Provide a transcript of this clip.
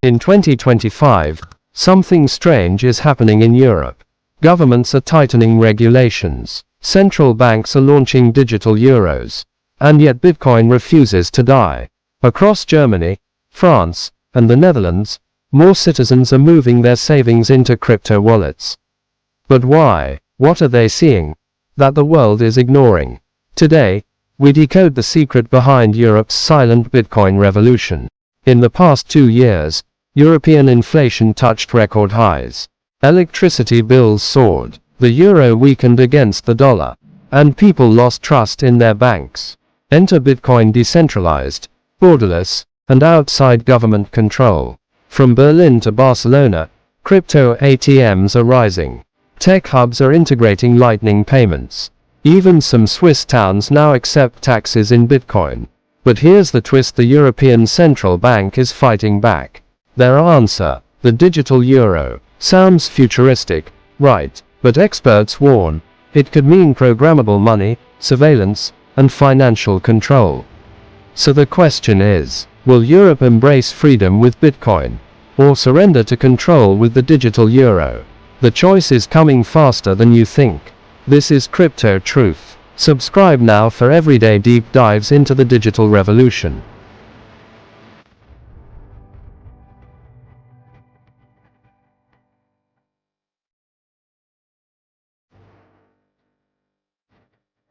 In 2025, something strange is happening in Europe. Governments are tightening regulations. Central banks are launching digital euros. And yet Bitcoin refuses to die. Across Germany, France, and the Netherlands, more citizens are moving their savings into crypto wallets. But why? What are they seeing that the world is ignoring? Today, we decode the secret behind Europe's silent Bitcoin revolution. In the past 2 years, European inflation touched record highs. Electricity bills soared, the euro weakened against the dollar, and people lost trust in their banks. Enter Bitcoin decentralized, borderless, and outside government control. From Berlin to Barcelona, crypto ATMs are rising. Tech hubs are integrating Lightning payments. Even some Swiss towns now accept taxes in Bitcoin. But here's the twist: the European Central Bank is fighting back. Their answer, the digital euro, sounds futuristic, right? But experts warn, it could mean programmable money, surveillance, and financial control. So the question is, will Europe embrace freedom with Bitcoin, or surrender to control with the digital euro? The choice is coming faster than you think. This is Crypto Truth. Subscribe now for everyday deep dives into the digital revolution.